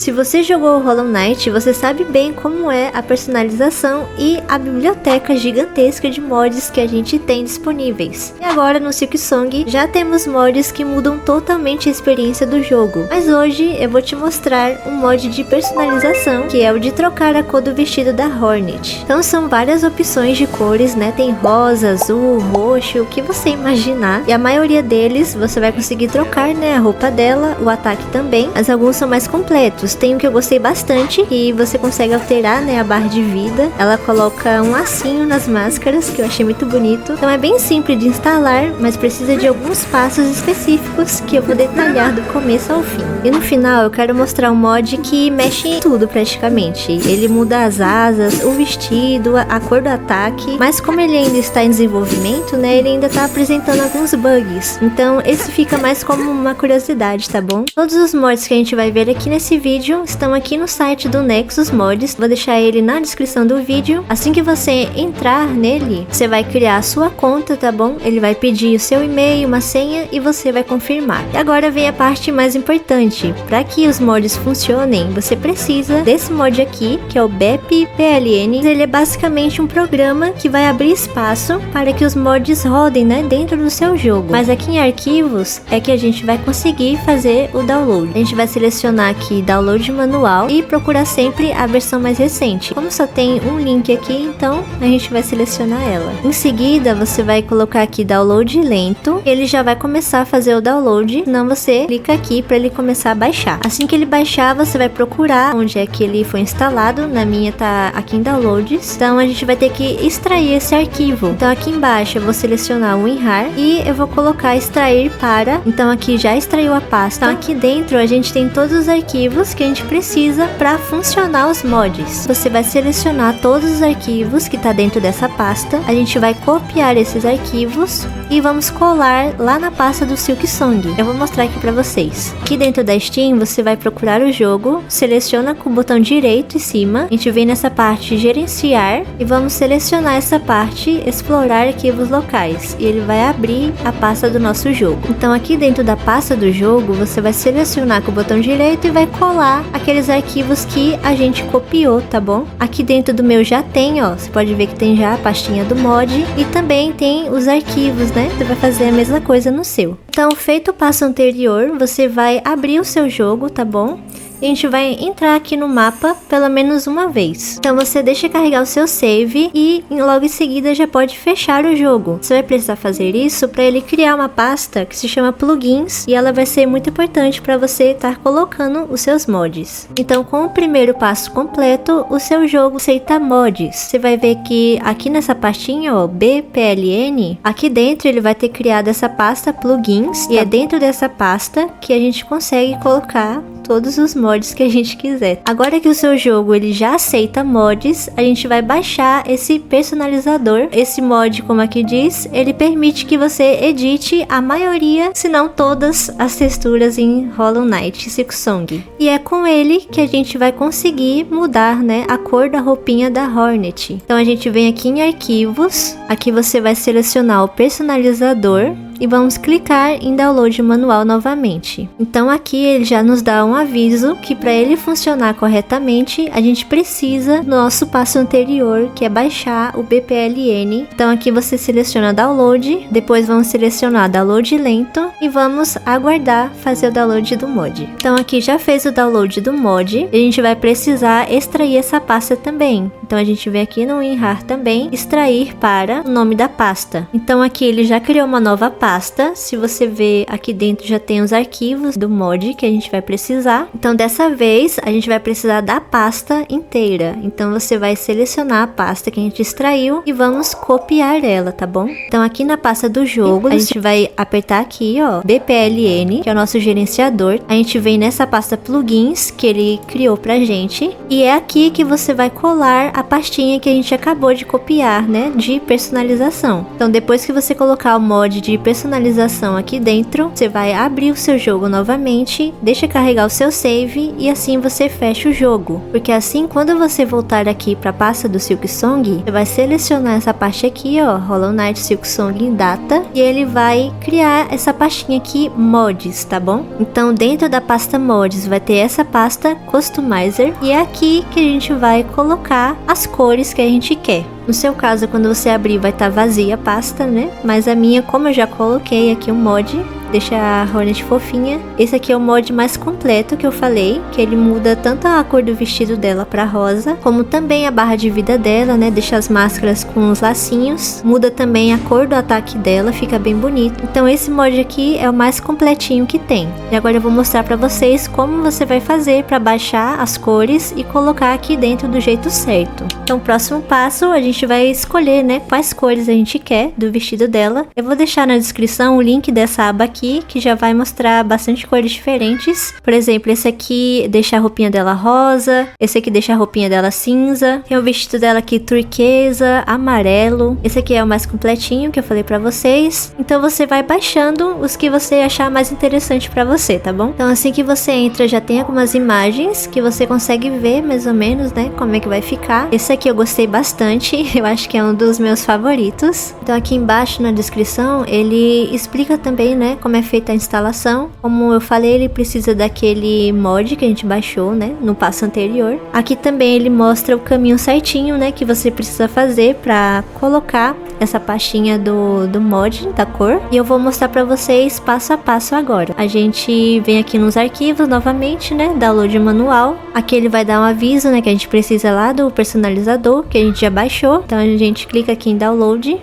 Se você jogou Hollow Knight, você sabe bem como é a personalização e a biblioteca gigantesca de mods que a gente tem disponíveis. E agora no Silksong já temos mods que mudam totalmente a experiência do jogo. Mas hoje eu vou te mostrar um mod de personalização, que é o de trocar a cor do vestido da Hornet. Então são várias opções de cores, né? Tem rosa, azul, roxo, o que você imaginar. E a maioria deles você vai conseguir trocar, né? A roupa dela, o ataque também. Mas alguns são mais completos. Tem um que eu gostei bastante e você consegue alterar, né, a barra de vida. Ela coloca um lacinho nas máscaras, que eu achei muito bonito. Então é bem simples de instalar, mas precisa de alguns passos específicos que eu vou detalhar do começo ao fim. E no final eu quero mostrar um mod que mexe em tudo praticamente. Ele muda as asas, o vestido, a cor do ataque, mas como ele ainda está em desenvolvimento, né, ele ainda está apresentando alguns bugs. Então esse fica mais como uma curiosidade, tá bom? Todos os mods que a gente vai ver aqui nesse vídeo estão aqui no site do Nexus Mods, vou deixar ele na descrição do vídeo. Assim que você entrar nele, você vai criar a sua conta, tá bom? Ele vai pedir o seu e-mail, uma senha e você vai confirmar. E agora vem a parte mais importante. Para que os mods funcionem, você precisa desse mod aqui, que é o BepPLN. Ele é basicamente um programa que vai abrir espaço para que os mods rodem, né, dentro do seu jogo. Mas aqui em arquivos é que a gente vai conseguir fazer o download. A gente vai selecionar aqui download manual e procurar sempre a versão mais recente. Como só tem um link aqui, então a gente vai selecionar ela. Em seguida, você vai colocar aqui download lento. Ele já vai começar a fazer o download, então você clica aqui para ele começar a baixar. Assim que ele baixar, você vai procurar onde é que ele foi instalado. Na minha tá aqui em downloads. Então a gente vai ter que extrair esse arquivo. Então aqui embaixo eu vou selecionar o WinRAR e eu vou colocar extrair para. Então aqui já extraiu a pasta. Então aqui dentro a gente tem todos os arquivos que a gente precisa para funcionar os mods. Você vai selecionar todos os arquivos que está dentro dessa pasta. A gente vai copiar esses arquivos e vamos colar lá na pasta do Silksong. Eu vou mostrar aqui para vocês. Aqui dentro da Steam você vai procurar o jogo, seleciona com o botão direito em cima. A gente vem nessa parte gerenciar e vamos selecionar essa parte explorar arquivos locais e ele vai abrir a pasta do nosso jogo. Então aqui dentro da pasta do jogo você vai selecionar com o botão direito e vai colar aqueles arquivos que a gente copiou, tá bom? Aqui dentro do meu já tem, ó, você pode ver que tem já a pastinha do mod e também tem os arquivos, né? Você vai fazer a mesma coisa no seu. Então, feito o passo anterior, você vai abrir o seu jogo, tá bom? E a gente vai entrar aqui no mapa pelo menos uma vez. Então você deixa carregar o seu save e logo em seguida já pode fechar o jogo. Você vai precisar fazer isso para ele criar uma pasta que se chama plugins e ela vai ser muito importante para você estar colocando os seus mods. Então com o primeiro passo completo, o seu jogo aceita mods. Você vai ver que aqui nessa pastinha, ó, BPLN, aqui dentro ele vai ter criado essa pasta plugins e é dentro dessa pasta que a gente consegue colocar todos os mods que a gente quiser. Agora que o seu jogo ele já aceita mods, a gente vai baixar esse personalizador. Esse mod, como aqui diz, ele permite que você edite a maioria, se não todas, as texturas em Hollow Knight Silksong. E é com ele que a gente vai conseguir mudar, né, a cor da roupinha da Hornet. Então a gente vem aqui em arquivos, aqui você vai selecionar o personalizador e vamos clicar em download manual novamente. Então aqui ele já nos dá um aviso que para ele funcionar corretamente, a gente precisa do nosso passo anterior, que é baixar o BPLN. Então aqui você seleciona download, depois vamos selecionar download lento e vamos aguardar fazer o download do mod. Então aqui já fez o download do mod, a gente vai precisar extrair essa pasta também. Então a gente vem aqui no WinRAR também, extrair para o nome da pasta. Então aqui ele já criou uma nova pasta. Se você ver aqui dentro já tem os arquivos do mod que a gente vai precisar. Então dessa vez a gente vai precisar da pasta inteira. Então você vai selecionar a pasta que a gente extraiu e vamos copiar ela, tá bom? Então aqui na pasta do jogo a gente vai apertar aqui, ó, BPLN, que é o nosso gerenciador. A gente vem nessa pasta plugins que ele criou pra gente e é aqui que você vai colar a pastinha que a gente acabou de copiar, né, de personalização. Então depois que você colocar o mod de personalização personalização aqui dentro, você vai abrir o seu jogo novamente, deixa carregar o seu save e assim você fecha o jogo. Porque assim, quando você voltar aqui para a pasta do Silksong, você vai selecionar essa parte aqui, ó, Hollow Knight Silksong Data, e ele vai criar essa pastinha aqui, Mods, tá bom? Então dentro da pasta Mods vai ter essa pasta Customizer, e é aqui que a gente vai colocar as cores que a gente quer. No seu caso, quando você abrir, vai estar vazia a pasta, né? Mas a minha, como eu já coloquei aqui o mod, deixa a Hornet fofinha. Esse aqui é o mod mais completo que eu falei, que ele muda tanto a cor do vestido dela pra rosa, como também a barra de vida dela, né? Deixa as máscaras com os lacinhos, muda também a cor do ataque dela, fica bem bonito. Então esse mod aqui é o mais completinho que tem. E agora eu vou mostrar pra vocês como você vai fazer pra baixar as cores e colocar aqui dentro do jeito certo. Então o próximo passo, a gente vai escolher, né, quais cores a gente quer do vestido dela. Eu vou deixar na descrição o link dessa aba aqui, que já vai mostrar bastante cores diferentes. Por exemplo, esse aqui deixa a roupinha dela rosa, esse aqui deixa a roupinha dela cinza, tem o vestido dela aqui turquesa, amarelo. Esse aqui é o mais completinho que eu falei pra vocês. Então você vai baixando os que você achar mais interessante pra você, tá bom? Então assim que você entra, já tem algumas imagens que você consegue ver mais ou menos, né, como é que vai ficar. Esse aqui eu gostei bastante, eu acho que é um dos meus favoritos. Então aqui embaixo na descrição ele explica também, né, como é feita a instalação. Como eu falei, ele precisa daquele mod que a gente baixou, né, no passo anterior. Aqui também ele mostra o caminho certinho, né, que você precisa fazer para colocar essa pastinha do mod, da cor. E eu vou mostrar para vocês passo a passo agora. A gente vem aqui nos arquivos novamente, né, download manual. Aqui ele vai dar um aviso, né, que a gente precisa lá do personalizador, que a gente já baixou. Então a gente clica aqui em download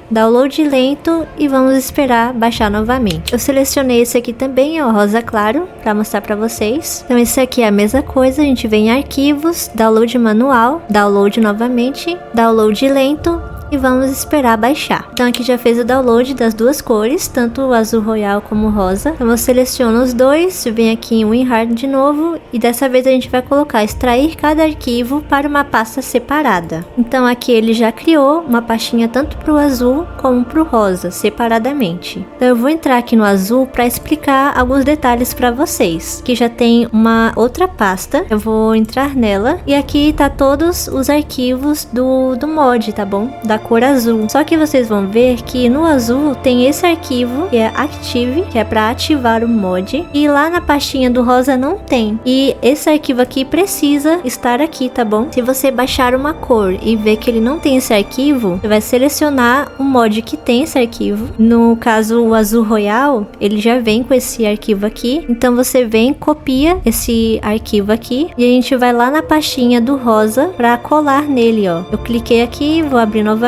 lento e vamos esperar baixar novamente. Eu selecionei esse aqui também, ó, rosa claro, para mostrar para vocês. Então esse aqui é a mesma coisa, a gente vem em arquivos, download manual, download novamente, download lento. E vamos esperar baixar. Então aqui já fez o download das duas cores, tanto o azul royal como o rosa. Então eu seleciono os dois, vem aqui em WinRAR de novo e dessa vez a gente vai colocar extrair cada arquivo para uma pasta separada. Então aqui ele já criou uma pastinha tanto para o azul como para o rosa, separadamente. Então eu vou entrar aqui no azul para explicar alguns detalhes para vocês. Que já tem uma outra pasta, eu vou entrar nela e aqui tá todos os arquivos do mod, tá bom? Da cor azul. Só que vocês vão ver que no azul tem esse arquivo que é Active, que é para ativar o mod, e lá na pastinha do rosa não tem. E esse arquivo aqui precisa estar aqui, tá bom? Se você baixar uma cor e ver que ele não tem esse arquivo, você vai selecionar o mod que tem esse arquivo. No caso, o azul royal, ele já vem com esse arquivo aqui. Então você vem, copia esse arquivo aqui e a gente vai lá na pastinha do rosa para colar nele, ó. Eu cliquei aqui, vou abrir novamente.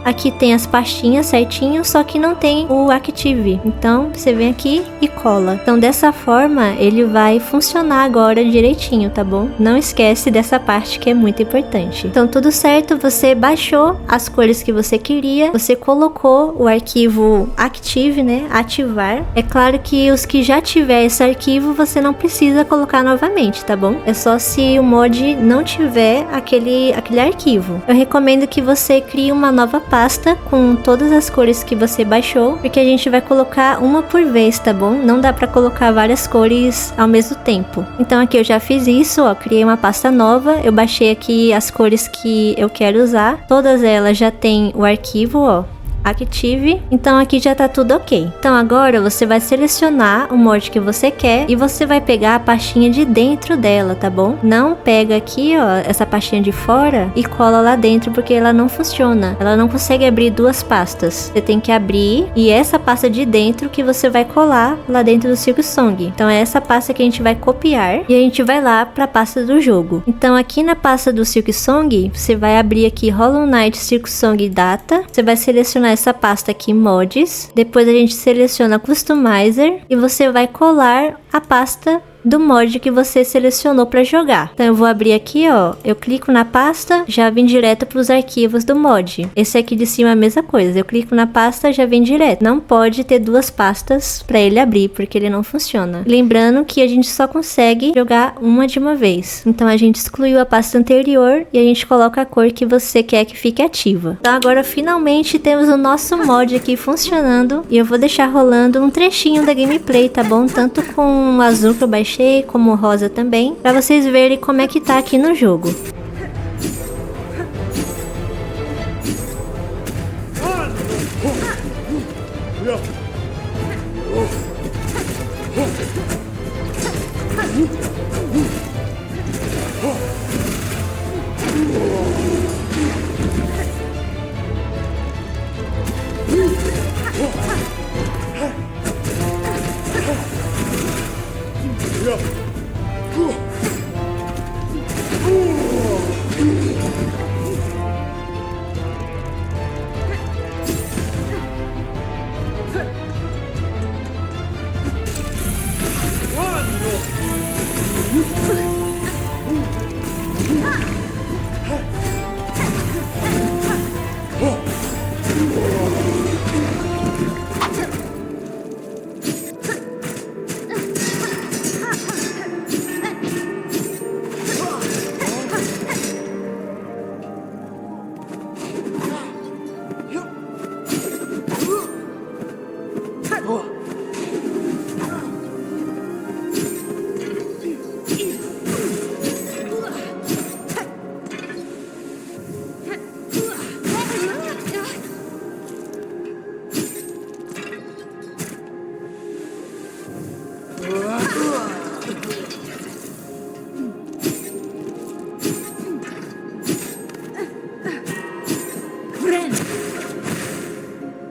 Aqui tem as pastinhas certinho, só que não tem o Active. Então você vem aqui e cola. Então dessa forma ele vai funcionar agora direitinho, tá bom? Não esquece dessa parte que é muito importante. Então tudo certo, você baixou as cores que você queria, você colocou o arquivo Active, né? Ativar. É claro que os que já tiver esse arquivo você não precisa colocar novamente, tá bom? É só se o mod não tiver aquele arquivo. Eu recomendo que você crie uma nova pasta com todas as cores que você baixou, porque a gente vai colocar uma por vez, tá bom? Não dá pra colocar várias cores ao mesmo tempo. Então aqui eu já fiz isso, ó, criei uma pasta nova, eu baixei aqui as cores que eu quero usar, todas elas já tem o arquivo, ó, Active. Então aqui já tá tudo ok. Então agora você vai selecionar o mod que você quer e você vai pegar a pastinha de dentro dela, tá bom? Não pega aqui, ó, essa pastinha de fora e cola lá dentro, porque ela não funciona. Ela não consegue abrir duas pastas. Você tem que abrir e essa pasta de dentro que você vai colar lá dentro do Silksong. Então é essa pasta que a gente vai copiar e a gente vai lá pra pasta do jogo. Então aqui na pasta do Silksong, você vai abrir aqui Hollow Knight Silksong Data. Você vai selecionar essa pasta aqui, Mods. Depois a gente seleciona Customizer e você vai colar a pasta do mod que você selecionou para jogar. Então eu vou abrir aqui, ó, eu clico na pasta, já vem direto para os arquivos do mod. Esse aqui de cima é a mesma coisa, eu clico na pasta, já vem direto. Não pode ter duas pastas para ele abrir, porque ele não funciona. Lembrando que a gente só consegue jogar uma de uma vez. Então a gente excluiu a pasta anterior e a gente coloca a cor que você quer que fique ativa. Então agora finalmente temos o nosso mod aqui funcionando e eu vou deixar rolando um trechinho da gameplay, tá bom? Tanto com o azul que eu baixei, como o rosa também, para vocês verem como é que tá aqui no jogo.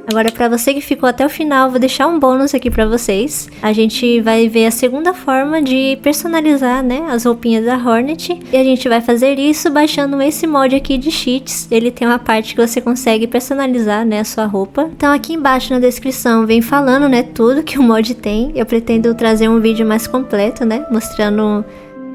Agora, para você que ficou até o final, vou deixar um bônus aqui para vocês. A gente vai ver a segunda forma de personalizar, né, as roupinhas da Hornet. E a gente vai fazer isso baixando esse mod aqui de cheats. Ele tem uma parte que você consegue personalizar, né, a sua roupa. Então aqui embaixo na descrição vem falando, né, tudo que o mod tem. Eu pretendo trazer um vídeo mais completo, né, mostrando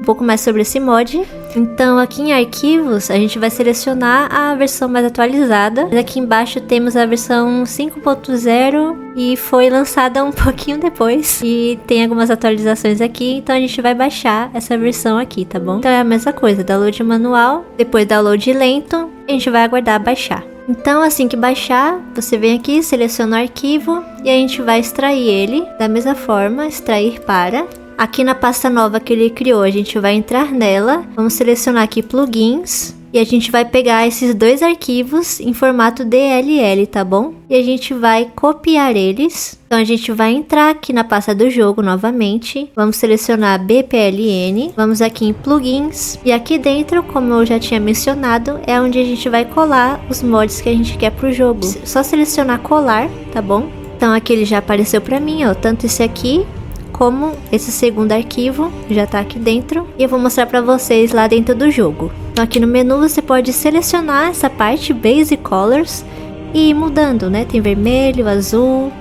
um pouco mais sobre esse mod. Então aqui em arquivos a gente vai selecionar a versão mais atualizada. Aqui embaixo temos a versão 5.0 e foi lançada um pouquinho depois e tem algumas atualizações aqui, então a gente vai baixar essa versão aqui, tá bom? Então é a mesma coisa, download manual, depois download lento, a gente vai aguardar baixar. Então assim que baixar, você vem aqui, seleciona o arquivo e a gente vai extrair ele da mesma forma, extrair para. Aqui na pasta nova que ele criou, a gente vai entrar nela, vamos selecionar aqui plugins e a gente vai pegar esses dois arquivos em formato DLL, tá bom? E a gente vai copiar eles. Então a gente vai entrar aqui na pasta do jogo novamente, vamos selecionar BPLN, vamos aqui em plugins e aqui dentro, como eu já tinha mencionado, é onde a gente vai colar os mods que a gente quer pro jogo. Só selecionar colar, tá bom? Então aqui ele já apareceu pra mim, ó, tanto esse aqui como esse segundo arquivo já tá aqui dentro e eu vou mostrar para vocês lá dentro do jogo. Então aqui no menu você pode selecionar essa parte Basic Colors e ir mudando, né? Tem vermelho, azul,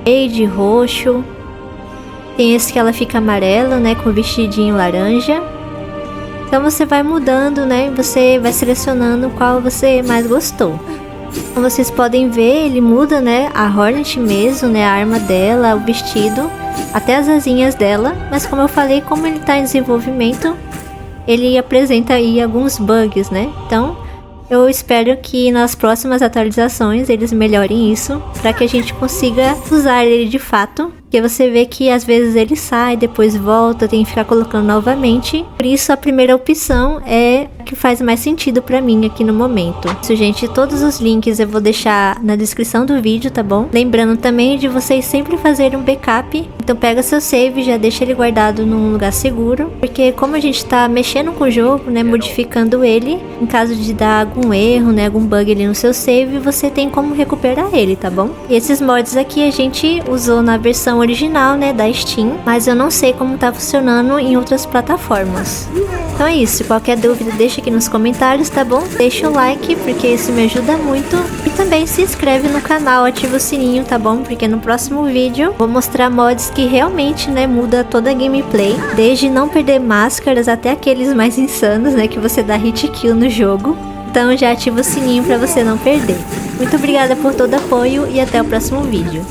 verde, roxo. Tem esse que ela fica amarela, né? Com vestidinho laranja. Então você vai mudando, né? Você vai selecionando qual você mais gostou. Como vocês podem ver, ele muda, né? A Hornet mesmo, né? A arma dela, o vestido, até as asinhas dela. Mas como eu falei, como ele está em desenvolvimento, ele apresenta aí alguns bugs, né? Então eu espero que nas próximas atualizações eles melhorem isso, para que a gente consiga usar ele de fato. Porque você vê que às vezes ele sai, depois volta, tem que ficar colocando novamente. Por isso a primeira opção é a que faz mais sentido pra mim aqui no momento. Isso, gente, todos os links eu vou deixar na descrição do vídeo, tá bom? Lembrando também de vocês sempre fazerem um backup. Então pega seu save, já deixa ele guardado num lugar seguro. Porque como a gente tá mexendo com o jogo, né, modificando ele, em caso de dar algum erro, né, algum bug ali no seu save, você tem como recuperar ele, tá bom? E esses mods aqui a gente usou na versão original, né, da Steam, mas eu não sei como tá funcionando em outras plataformas. Então é isso, qualquer dúvida deixa aqui nos comentários, tá bom? Deixa o like, porque isso me ajuda muito. E também se inscreve no canal, ativa o sininho, tá bom? Porque no próximo vídeo vou mostrar mods que realmente, né, muda toda a gameplay. Desde não perder máscaras até aqueles mais insanos, né, que você dá hit kill no jogo. Então já ativa o sininho pra você não perder. Muito obrigada por todo o apoio e até o próximo vídeo.